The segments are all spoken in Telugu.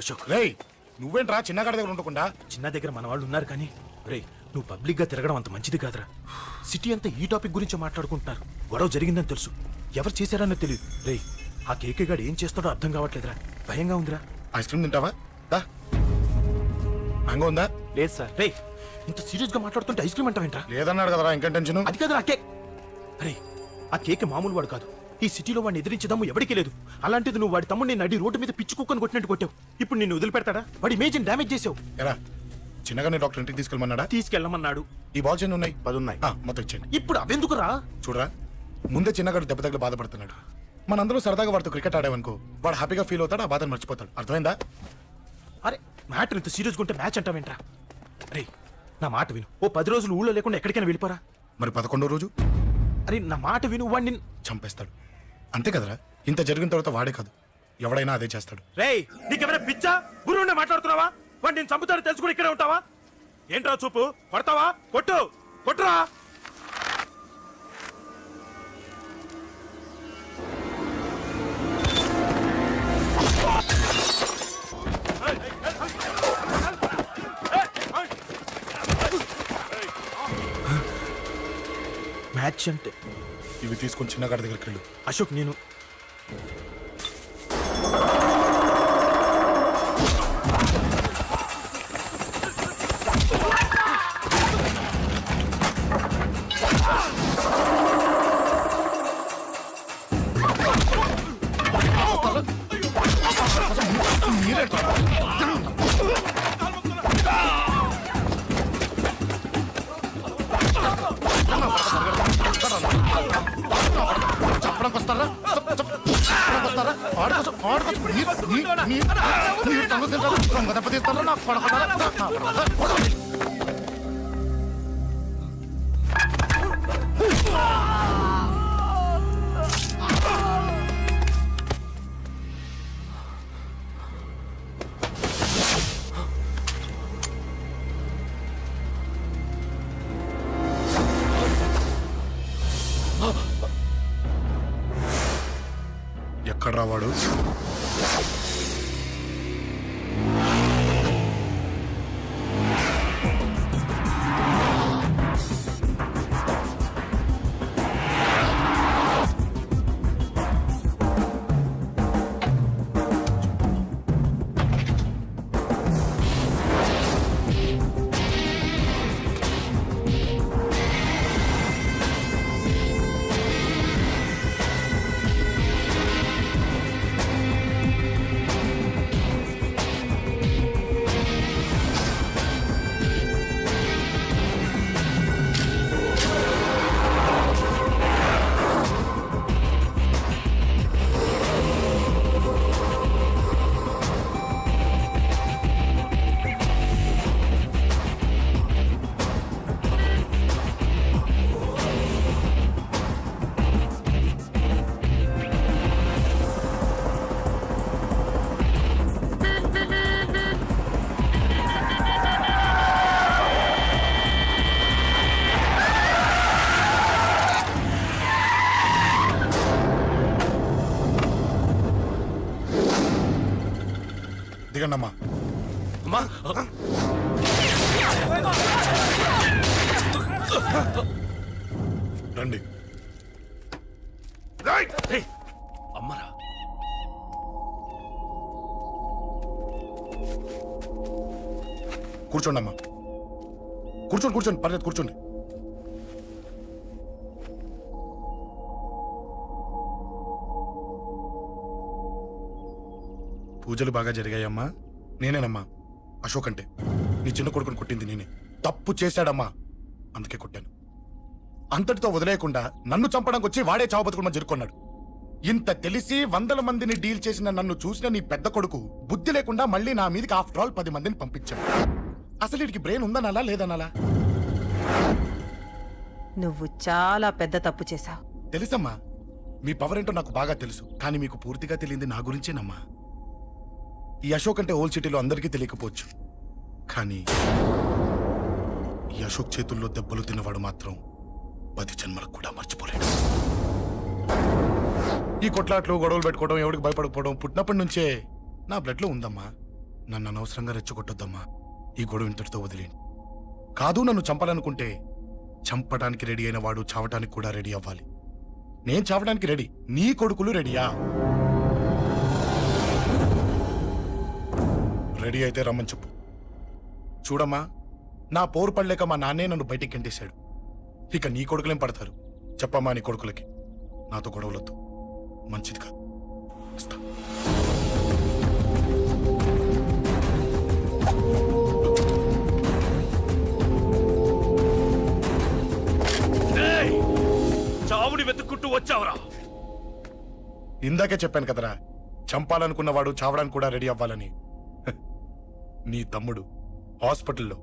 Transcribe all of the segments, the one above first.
అశోక్ రేయ్ నువ్వేంట్రా చిన్నగాడి దగ్గర ఉండకుండా? చిన్న దగ్గర మన వాళ్ళు ఉన్నారు కానీ రేయ్ నువ్వు పబ్లిక్ గా తిరగడం అంత మంచిది కాదురా. సిటీ అంతా ఈ టాపిక్ గురించి మాట్లాడుకుంటున్నారు. గొడవ జరిగిందని తెలుసు, ఎవరు చేశారన్నో తెలియదు. రేయ్ ఆ కేకే గాడు ఏం చేస్తాడో అర్థం కావట్లేదురా, భయంగా ఉందిరా. ఐస్ క్రీమ్ తింటావా? దా. మ్యాంగో ఉందా? లేదు సార్. రేయ్ ఇంత సీరియస్ గా మాట్లాడుతుంటే ఐస్ క్రీమ్ అంటావేంట్రా? లేదన్నాడు కదరా, ఇంకా టెన్షన్. అది కాదు ఆ కేక్. రే ఆ కేక్ మామూలు వాడు కాదు. ఈ సిటీలో వాడిని ఎదిరించదమ్ము ఎవరికీ లేదు. అలాంటిది నువ్వు వాడి తమ్ముడిని నడి రోడ్డు మీద పిచ్చి కుక్కని కొట్టినట్టు కొట్టావు. ఇప్పుడు నిన్ను వదిలిపెడతాడా? వాడి ఇమేజ్ని డ్యామేజ్ చేసావు. ఎరా చిన్నగానే డాక్టర్ ఇంటికి తీసుకెళ్ళమన్నాడా? తీసుకెళ్ళమన్నాడు. ఈ బాల్స్ ఎన్ని ఉన్నాయి? 10 ఉన్నాయి. మొత్తం ఇచ్చేయండి. ఇప్పుడు అవెందుకురా? చూడరా, ముందే చిన్నగాడు దెబ్బ తగిలి బాధపడుతున్నాడు. మనందరూ సరదాగా వాడితో క్రికెట్ ఆడామనుకో, వాడు హ్యాపీగా ఫీల్ అవుతాడు, ఆ బాధను మర్చిపోతాడు. అర్థమైందా? అరే మ్యాటర్ ఇంత సీరియస్గా ఉంటే మ్యాచ్ అంటావేంట్రా? రే నా మాట విను. ఓ 10 రోజులు ఊళ్ళో లేకుండా ఎక్కడికైనా వెళ్ళిపోరా. మరి 11వ రోజు అరే నా మాట విను, వాడిని చంపేస్తాడు. అంతే కదరా? ఇంత జరిగిన తర్వాత వాడే కాదు, ఎవడైనా అదే చేస్తాడు. రేయ్ నీకేమైనా పిచ్చా? గురువునే మాట్లాడుతున్నావా? వాడు నేను చంపుతాను తెలుసుకుని ఇక్కడే ఉంటావా? ఏంట్రా చూపు? కొడతావా? కొట్టు, కొట్టురా. మ్యాచ్ అంటే ఇవి తీసుకొని చిన్నగాడి దగ్గరికి వెళ్ళు. అశోక్ నేను ఎక్కడ రావాడు? దిగండమ్మా. అమ్మా రండి. అమ్మరా కూర్చోండి అమ్మా. కూర్చోండి కూర్చోండి, పర్లేదు కూర్చోండి. పూజలు బాగా జరిగాయమ్మా? నేనేనమ్మా అశోక్ అంటే. నీ చిన్న కొడుకుని కొట్టింది నేనే. తప్పు చేశాడమ్మా, అందుకే కొట్టాను. అంతటితో వదిలేయకుండా నన్ను చంపడానికి వచ్చి వాడే చావు బతుకుని జరుపుకున్నాడు. ఇంత తెలిసి 100 మందిని డీల్ చేసిన నన్ను చూసిన నీ పెద్ద కొడుకు బుద్ధి లేకుండా మళ్ళీ నా మీదకి ఆఫ్టర్ ఆల్ 10 మందిని పంపించాడు. అసలు వీడికి బ్రెయిన్ ఉందనాలా లేదనాలా? నువ్వు చాలా పెద్ద తప్పు చేశావు. తెలుసమ్మా, మీ పవర్ ఏంటో నాకు బాగా తెలుసు. కానీ మీకు పూర్తిగా తెలియంది నా గురించేనమ్మా. ఈ అశోక్ అంటే ఓల్డ్ సిటీలో అందరికీ తెలియకపోవచ్చు, కానీ ఈ అశోక్ చేతుల్లో దెబ్బలు తిన్నవాడు మాత్రం 10 జన్మలకు కూడా మర్చిపోలేడు. ఈ కొట్లాట్లు గొడవలు పెట్టుకోవడం, ఎవరికి భయపడకపోవడం పుట్టినప్పటి నుంచే నా బ్లడ్ లో ఉందమ్మా. నన్ను అనవసరంగా రెచ్చగొట్టొద్దమ్మా. ఈ గొడవ ఇంతటితో వదిలేండి. కాదు, నన్ను చంపాలనుకుంటే చంపడానికి రెడీ అయిన వాడు చావటానికి కూడా రెడీ అవ్వాలి. నేను చావడానికి రెడీ, నీ కొడుకులు రెడీయా? రెడీ అయితే రమ్మని చెప్పు. చూడమ్మా, నా పోరు పడలేక మా నాన్నే నన్ను బయటికి గెంటేశాడు. ఇక నీ కొడుకులేం పడతారు? చెప్పమ్మా నీ కొడుకులకి నాతో గొడవలొద్దు, మంచిది కాదు. వస్తా. చావుని వెతుక్కుంటూ వచ్చావురా. ఇందాకే చెప్పాను కదరా, చంపాలనుకున్నవాడు చావడానికి కూడా రెడీ అవ్వాలని. హ, నీ తమ్ముడు హాస్పిటల్లో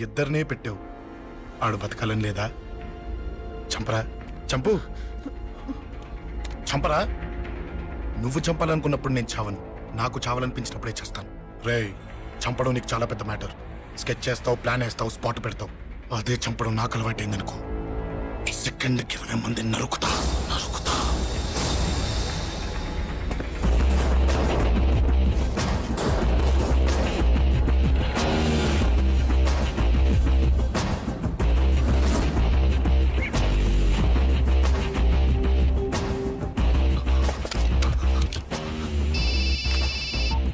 ఇద్దరినే పెట్టావు. ఆడు బతకాలని లేదా? చంపరా, చంపు, చంపరా. నువ్వు చంపాలనుకున్నప్పుడు నేను చావను, నాకు చావాలనిపించినప్పుడే చేస్తాను. రేయ్, చంపడం నీకు చాలా పెద్ద మ్యాటర్. స్కెచ్ చేస్తావు, ప్లాన్ వేస్తావు, స్పాట్ పెడతావు. అదే చంపడం నాకు అలవాటైందనుకో, సెకండ్కి 20 మందిని నరుకుతా.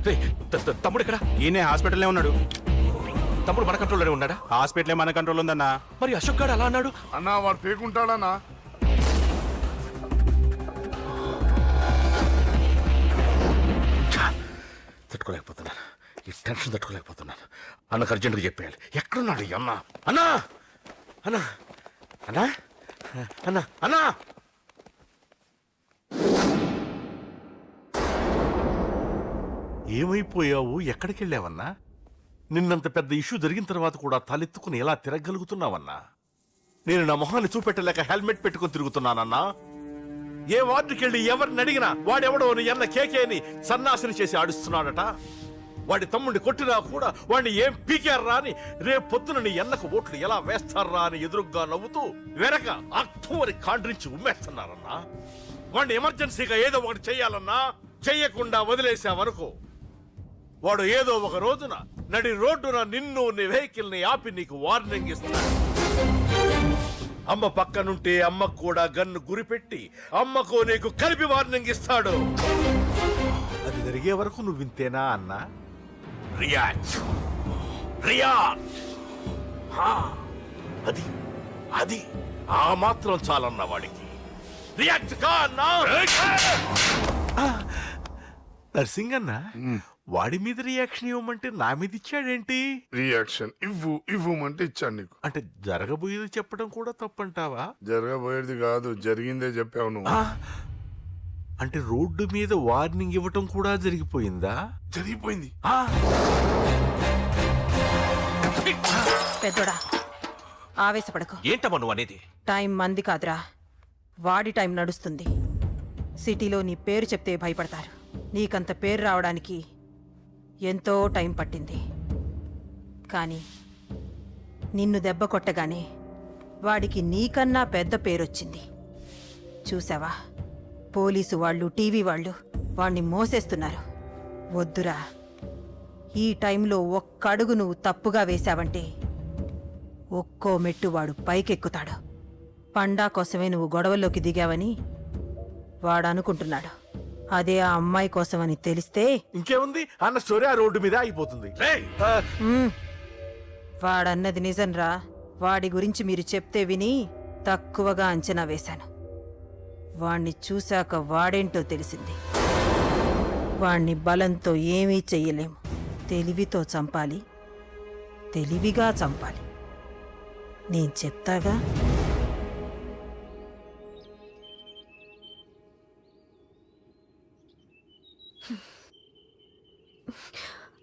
రేయ్, తమ్ముడు ఇక్కడ? ఈయనే హాస్పిటల్లో ఉన్నాడు. తమ్ముడు మన కంట్రోల్లోనే ఉన్నాడా? హాస్పిటలే మన కంట్రోల్ ఉందన్నా. మరి అశోక్ గాడు అలా అన్నాడు. అన్నా, వాడు పేకుంటాడన్నా. తట్టుకోలేకపోతున్నాను, ఈ టెన్షన్ తట్టుకోలేకపోతున్నాను. అన్నకు అర్జెంటుగా చెప్పేయాలి. ఎక్కడున్నాడు ఈ అన్న? అన్నా, అన్నా, అన్నా, అన్నా, అన్నా. ఏమైపోయావు? ఎక్కడికి వెళ్ళావన్నా? నిన్నంత పెద్ద ఇష్యూ జరిగిన తర్వాత కూడా తలెత్తుకుని ఎలా తిరగలుగుతున్నావన్నా? నేను నా మొహాన్ని చూపెట్టలేక హెల్మెట్ పెట్టుకుని తిరుగుతున్నానన్నా. ఏ వార్డుకి వెళ్ళి ఎవరిని అడిగినా వాడెవడో నీ అన్న కేకేని సన్నాసిని చేసి ఆడిస్తున్నాడట. వాడి తమ్ముడిని కొట్టినా కూడా వాడిని ఏం పీకారా అని రేపు పొద్దున నీ అన్నకు ఓట్లు ఎలా వేస్తారా అని ఎదురుగ్గా నవ్వుతూ వెనక అర్థం అని కాండ్రించి ఉమ్మేస్తున్నారన్నా. వాడిని ఎమర్జెన్సీగా ఏదో ఒకటి చెయ్యాలన్నా, చెయ్యకుండా వదిలేసావనుకో, వాడు ఏదో ఒక రోజున నడి రోడ్డున నిన్ను నీ వెహికల్ ని ఆపి నీకు వార్నింగ్ ఇస్తాడు. అమ్మ పక్కనుంటే అమ్మకు కూడా గన్ను గురిపెట్టి అమ్మకు నీకు కలిపి వార్నింగ్ ఇస్తాడు. అది జరిగే వరకు నువ్వు వింతేనా అన్నా? React, react. అది అది ఆ మాత్రం చాలన్న వాడికి. రియాక్ట్ కా అన్నా. నర్సింగ్ అన్నా, వాడి మీద రియాక్షన్ ఇవ్వమంటే నా మీద ఇచ్చాడేంటి? రియాక్షన్ ఇవ్వమంటే ఇచ్చాను నీకు. అంటే జరగబోయేది చెప్పడం కూడా తప్పంటావా? జరగబోయేది కాదు, జరిగిందే చెప్పావు నువ్వు. అంటే రోడ్డు మీద వార్నింగ్ ఇవ్వటం కూడా జరిగిపోయిందా? జరిగిపోయింది. పెద్దోడా, ఆవేశపడకు. ఏంటమ్మా నువ్వు అనేది? టైం మంది కాదురా, వాడి టైం నడుస్తుంది. సిటీలో నీ పేరు చెప్తే భయపడతారు. నీకంత పేరు రావడానికి ఎంతో టైం పట్టింది. కానీ నిన్ను దెబ్బ కొట్టగానే వాడికి నీకన్నా పెద్ద పేరొచ్చింది. చూసావా, పోలీసు వాళ్ళు, టీవీ వాళ్ళు వాణ్ణి మోసేస్తున్నారు. వద్దురా, ఈ టైంలో ఒక్క అడుగు నువ్వు తప్పుగా వేశావంటే ఒక్కో మెట్టు వాడు పైకెక్కుతాడు. పండా కోసమే నువ్వు గొడవల్లోకి దిగావని వాడు అనుకుంటున్నాడు. అదే ఆ అమ్మాయి కోసమని తెలిస్తే ఇంకేముంది, అన్న స్టోరీ ఆ రోడ్డు మీద అయిపోతుంది. వాడన్నది నిజంరా. వాడి గురించి మీరు చెప్తే విని తక్కువగా అంచనా వేశాను. వాణ్ణి చూశాక వాడేంటో తెలిసింది. వాణ్ణి బలంతో ఏమీ చెయ్యలేము. తెలివితో చంపాలి, తెలివిగా చంపాలి. నేను చెప్తాగా.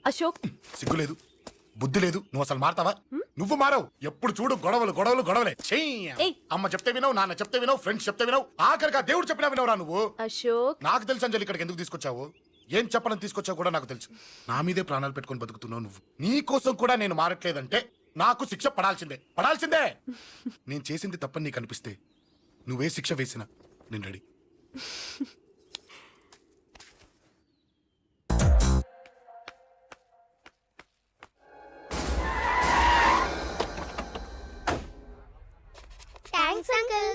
అశోక్, సిగ్గులేదు, బుద్ధి లేదు. నువ్వు అసలు మారతావా? నువ్వు మారవు. ఎప్పుడు చూడు గొడవలు గొడవలు గొడవలే. ఏయ్. అమ్మ చెప్తే వినవు, నాన్న చెప్తే వినవు, ఫ్రెండ్స్ చెప్తే వినవు, ఆఖరిగా దేవుడు చెప్పినా వినవురా నువ్వు. అశోక్, నాకు తెలుసు అంజలి ఇక్కడికి ఎందుకు తీసుకొచ్చావు, ఏం చెప్పాలని తీసుకొచ్చావు కూడా నాకు తెలుసు. నా మీదే ప్రాణాలు పెట్టుకొని బతుకుతున్నావు నువ్వు. నీ కోసం కూడా నేను మారట్లేదంటే నాకు శిక్ష పడాల్సిందే, పడాల్సిందే. నేను చేసింది తప్పని నీకు అనిపిస్తే నువ్వే శిక్ష వేసినా నేను రెడీ.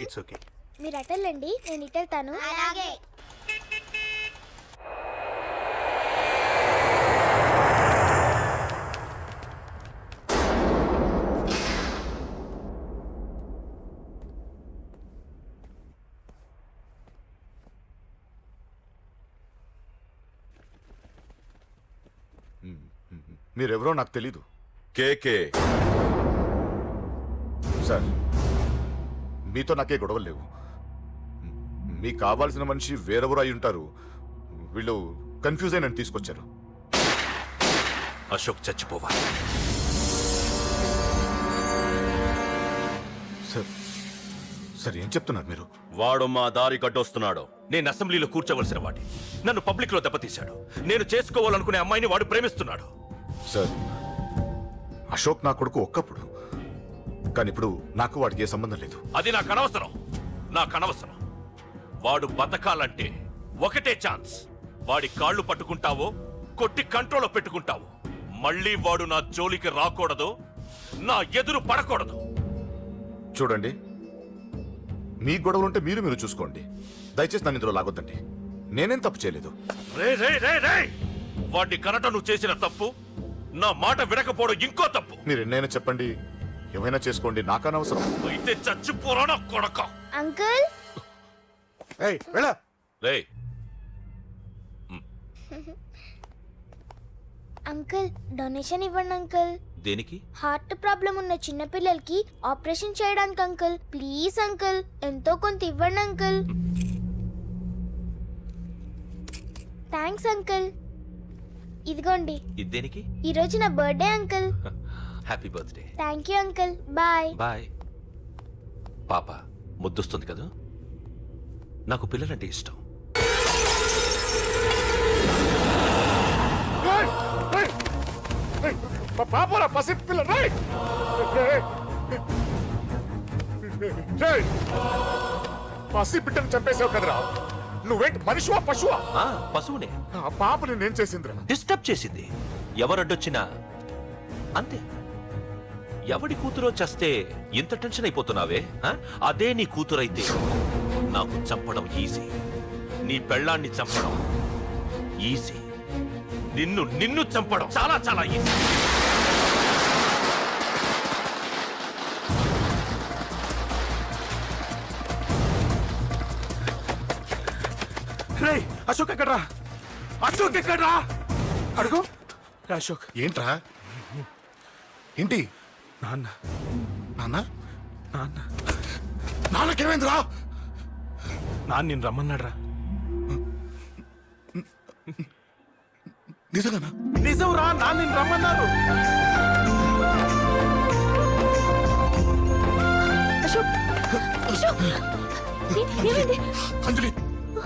It's okay. మీరు అటెళ్ళండి, నేను ఇటెళ్తాను. అలాగే. మీరెవరో నాకు తెలీదు. కేకే. సార్, మీతో నాకే గొడవలు లేవు. మీకు కావాల్సిన మనిషి వేరెవరో అయి ఉంటారు. వీళ్ళు కన్ఫ్యూజ్ అయి నన్ను తీసుకొచ్చారు. అశోక్ చచ్చిపోవాలి. సార్, సార్ ఏం చెప్తున్నారు మీరు? వాడు మా దారి కట్టొస్తున్నాడు. నేను అసెంబ్లీలో కూర్చోవలసిన వాడి నన్ను పబ్లిక్ లో దెబ్బతీశాడు. నేను చేసుకోవాలనుకునే అమ్మాయిని వాడు ప్రేమిస్తున్నాడు. సార్, అశోక్ నా కొడుకు ఒక్కప్పుడు, కానీ ఇప్పుడు నాకు వాడికి ఏ సంబంధం లేదు. అది నాకు అనవసరం. వాడు బతకాలంటే ఒకటే ఛాన్స్. వాడి కాళ్ళు పట్టుకుంటావో కొట్టి కంట్రోల్లో పెట్టుకుంటావు. మళ్ళీ వాడు నా జోలికి రాకూడదు, నా ఎదురు పడకూడదు. చూడండి, మీ గొడవలుంటే మీరు చూసుకోండి. దయచేసి నన్ను ఇందులో లాగొద్దండి. నేనేం తప్పు చేయలేదు. రే రే రే రే వాడిని కనట నువ్వు చేసిన తప్పు, నా మాట వినకపోవడం ఇంకో తప్పు. మీరు ఎన్నైనా చెప్పండి, ఏమైనా చేసుకోండి, నాకు అనవసరం. అయితే చచ్చిపోరా కొడక. అంకుల్, రే అంకుల్ డొనేషన్ ఇవ్వండి అంకుల్. దేనికి? హార్ట్ ప్రాబ్లం ఉన్న చిన్న పిల్లలకి ఆపరేషన్ చేయడానికి అంకుల్. ప్లీజ్ అంకుల్, ఎంతో కొంత ఇవ్వండి అంకుల్. Thanks uncle. ఇదిగోండి, ఇది దేనికి? ఈ రోజు నా birthday uncle. Happy birthday. Thank you uncle. Bye. Bye. పాప ముద్దొస్తుంది కదా, నాకు పిల్లలంటే ఇష్టం. పాపరా పసి పిల్ల, పసి బిడ్డను చంపేసావు కదరా. నువ్వేంటి మనిషివా పశువా? పశువునే. ఆ పాపని నేను చేసిందిరా. డిస్టర్బ్ చేసింది. ఎవరడ్డొచ్చినా అంతే. ఎవడి కూతురో చస్తే ఇంత టెన్షన్ అయిపోతున్నావే? అదే నీ కూతురైతే నాకు చంపడం ఈజీ. నీ పెళ్ళాన్ని చంపడం ఈజీ. నిన్ను చంపడం చాలా చాలా ఈజీ. రే అశోక్ ఎక్కడ్రా? అశోక్ ఎక్కడ్రా? అడుగు. అశోక్. ఏంట్రా? ఏంటి? నాన్న. నాన్న? నాన్న. నాన్నకేమైందిరా? నాన్న నిన్ను రమ్మన్నాడ్రా. నిజంగానా? నిజం రా, నాన్న నిన్ను రమ్మన్నారు. అశోక్, అశోక్, ఏమైంది? అంజలి,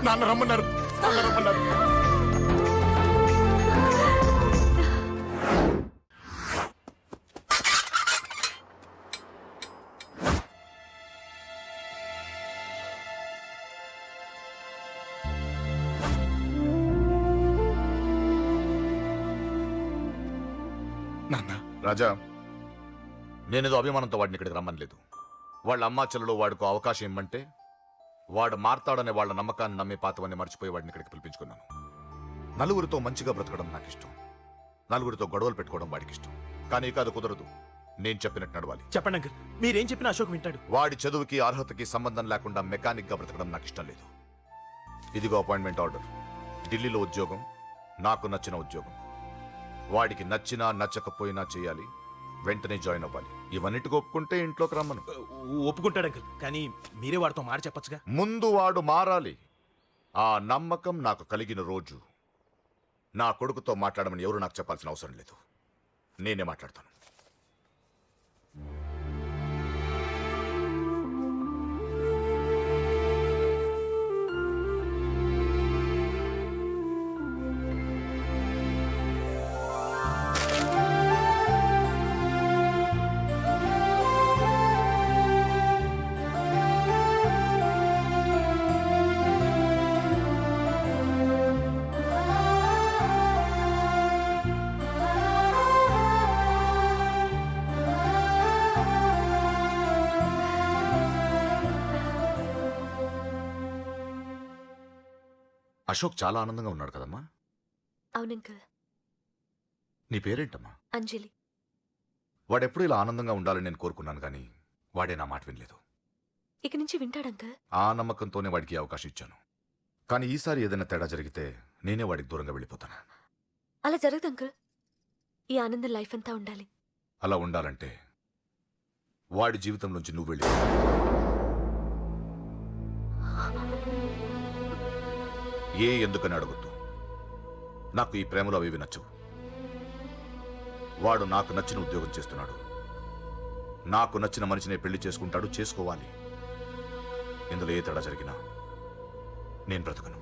నాన్న రమ్మన్నారు. నాన్న రమ్మన్నారు. నాన్న. రాజా, నేనేదో అభిమానంతో వాడిని ఇక్కడికి రమ్మనలేదు. వాళ్ళ అమ్మా చెల్లెలు వాడికి అవకాశం ఇమ్మంటే వాడు మారతాడనే వాళ్ళ నమ్మకాన్ని నమ్మి పాతవన్నీ మర్చిపోయి వాడిని ఇక్కడికి పిలిపించుకున్నాను. నలుగురితో మంచిగా బ్రతకడం నాకు ఇష్టం. నలుగురితో గొడవలు పెట్టుకోవడం వాడికి ఇష్టం. కానీ ఇక అది కుదరదు. నేను చెప్పినట్టు నడవాలి. చెప్పండి అంకుల్, మీరేం చెప్పినా అశోక్ వింటాడు. వాడి చదువుకి అర్హతకి సంబంధం లేకుండా మెకానిక్ గా బ్రతకడం నాకు ఇష్టం లేదు. ఇదిగో అపాయింట్మెంట్ ఆర్డర్. ఢిల్లీలో ఉద్యోగం, నాకు నచ్చిన ఉద్యోగం. వాడికి నచ్చినా నచ్చకపోయినా చేయాలి. వెంటనే జాయిన్ అవ్వాలి. ఇవన్నిటికి ఒప్పుకుంటే ఇంట్లోకి రమ్మను. ఒప్పుకుంటాడు అంకుల్, కానీ మీరే వాడితో మాట చెప్పచ్చుగా. ముందు వాడు మారాలి. ఆ నమ్మకం నాకు కలిగిన రోజు నా కొడుకుతో మాట్లాడమని ఎవరు నాకు చెప్పాల్సిన అవసరం లేదు. నేనే మాట్లాడతాను. అశోక్ చాలా ఆనందంగా ఉన్నాడు కదమ్మా. అవును అంకుల్. నీ పేరేంటమ్మా? అంజలి. వాడెప్పుడు ఇలా ఆనందంగా ఉండాలని నేను కోరుకున్నాను, కానీ వాడే నా మాట వినలేదు. ఇక నుంచి వింటాడు అంకుల్. ఆ నమ్మకంతోనే వాడికి ఈ అవకాశం ఇచ్చాను. కానీ ఈసారి ఏదైనా తేడా జరిగితే నేనే వాడికి దూరంగా వెళ్ళిపోతాను. అలా జరగదు అంకుల్. ఈ ఆనందం లైఫ్ అంతా ఉండాలి. అలా ఉండాలంటే వాడి జీవితం నుంచి నువ్వు వెళ్ళి ఎందుకని అడగొద్దు. నాకు ఈ ప్రేమలో అవి నచ్చవు. వాడు నాకు నచ్చిన ఉద్యోగం చేస్తున్నాడు. నాకు నచ్చిన మనిషినే పెళ్లి చేసుకుంటాడు, చేసుకోవాలి. ఇందులో ఏ తేడా జరిగినా నేను బ్రతకను.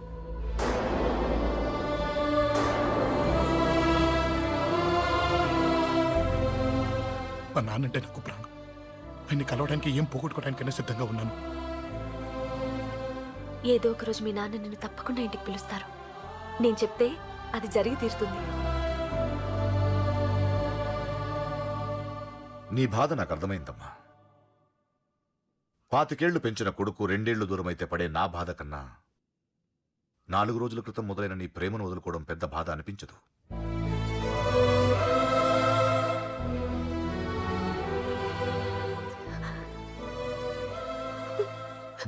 మా నాన్నంటే నాకు ప్రాణం. ఆయన్ని కలవడానికి ఏం పోగొట్టుకోవడానికైనా సిద్ధంగా ఉన్నాను. ఏదో ఒక రోజు మీ నాన్న నిన్ను తప్పకుండా ఇంటికి పిలుస్తారు. నేను చెప్తే అది జరిగి తీరుతుంది. నీ బాధ నాకు అర్థమైందమ్మా. 25 ఏళ్లు పెంచిన కొడుకు 2 ఏళ్లు దూరమైతే పడే నా బాధ కన్నా 4 రోజుల క్రితం మొదలైన నీ ప్రేమను వదులుకోవడం పెద్ద బాధ అనిపించదు.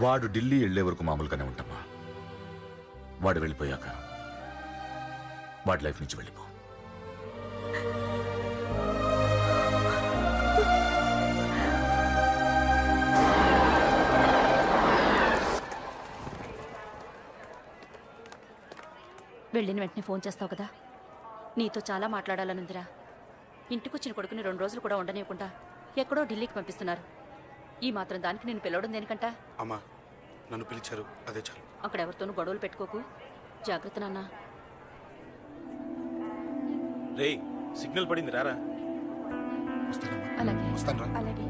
వాడు ఢిల్లీ వెళ్లే వరకు మామూలుగానే ఉంటామా. వాడు వెళ్ళిపోయాక వాడి లైఫ్ నుంచి వెళ్ళిపో. వెళ్ళిన వెంటనే ఫోన్ చేస్తావు కదా. నీతో చాలా మాట్లాడాలనుందిరా. ఇంటికొచ్చిన కొడుకుని 2 రోజులు కూడా ఉండనివ్వకుండా ఎక్కడో ఢిల్లీకి పంపిస్తున్నారు. ఈ మాత్రం దానికి నేను పిలవడం దేనికంట? అమ్మా, నన్ను పిలిచారు, అదే చాలు. అక్కడ ఎవరితోనూ గొడవలు పెట్టుకోకు. జాగ్రత్త నాన్న. రేయ్, సిగ్నల్ పడింది, రారా. వస్తానమ్మా. అలాగే వస్తాను రా. అలాగే.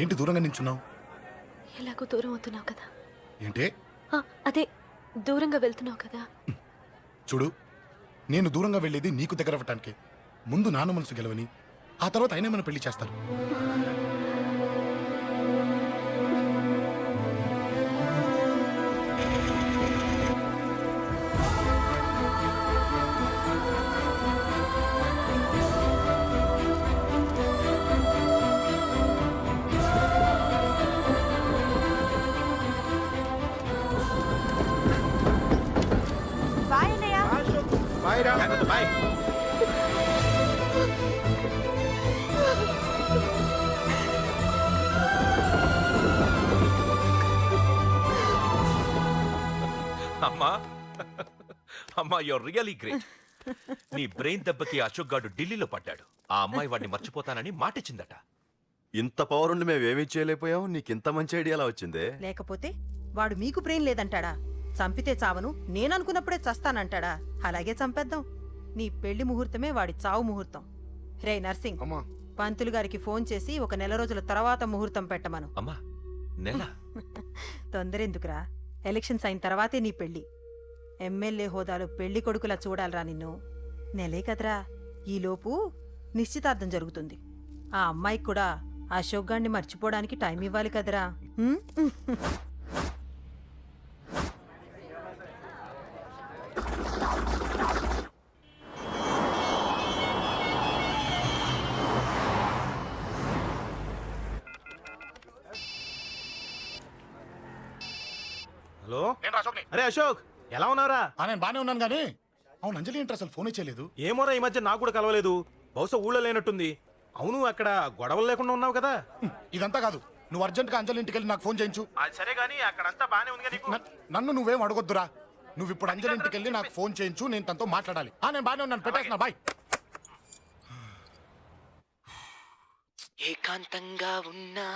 ఏంటి దూరంగా నించున్నావు? ఎలాగో దూరం అవుతున్నావు కదా. ఏంటే? అదే దూరంగా వెళ్తున్నావు కదా. చూడు, నేను దూరంగా వెళ్ళేది నీకు దగ్గర అవ్వటానికి. ముందు నాన్న మనసు గెలవని, ఆ తర్వాత అయినా మన పెళ్లి చేస్తారు. బాయ్. అమ్మా, అమ్మా, యూర్ రియలీ గ్రేట్. నీ బ్రెయిన్ దెబ్బకి అశోక్ గాడు ఢిల్లీలో పడ్డాడు. ఆ అమ్మాయి వాడిని మర్చిపోతానని మాటిచ్చిందట. ఇంత పవరుండి మేమేమీ చేయలేకపోయాం. నీకింత మంచి ఐడియా ఎలా వచ్చిందే? లేకపోతే వాడు మీకు బ్రెయిన్ లేదంటాడా? చంపితే చావను, నేననుకున్నప్పుడే చస్తానంటాడా? అలాగే చంపేద్దాం. నీ పెళ్లి ముహూర్తమే వాడి చావు ముహూర్తం. రే నర్సింగ్, అమ్మా, పంతులు గారికి ఫోన్ చేసి ఒక నెల రోజుల తర్వాత ముహూర్తం పెట్టమను. అమ్మా, నెల తొందరెందుకురా? ఎలక్షన్స్ అయిన తర్వాతే నీ పెళ్లి. ఎమ్మెల్యే హోదాలో పెళ్లి కొడుకులా చూడాలరా నిన్ను. నెలే కదరా. ఈలోపు నిశ్చితార్థం జరుగుతుంది. ఆ అమ్మాయికి కూడా అశోక్ గాన్ని మర్చిపోవడానికి టైం ఇవ్వాలి కదరా. హ్మ్? హలో. అరే అశోక్, ఎలా ఉన్నారా? నేను బానే ఉన్నాను కానీ, అవును అంజలి ఏంటి అసలు ఫోన్ చేయలేదు? ఏమోరా, ఈ మధ్య నాకు కూడా కలవలేదు. బహుశా ఊళ్ళో లేనట్టుంది. అవును, అక్కడ గొడవలు లేకుండా ఉన్నావు కదా. ఇదంతా కాదు, నువ్వు అర్జెంట్గా అంజలి ఇంటికి వెళ్ళి నాకు ఫోన్ చేయించు. అది సరే గానీ అక్కడంతా బానే ఉంది కదా. నన్ను నువ్వేం అడగొద్దురా. నువ్వు ఇప్పుడు అంజలి ఇంటికి వెళ్ళి నాకు ఫోన్ చేయించు, నేను తనతో మాట్లాడాలి. నేను బానే ఉన్నాను, పెట్టేస్తున్నా, బాయ్. ఏకాంతంగా ఉన్నా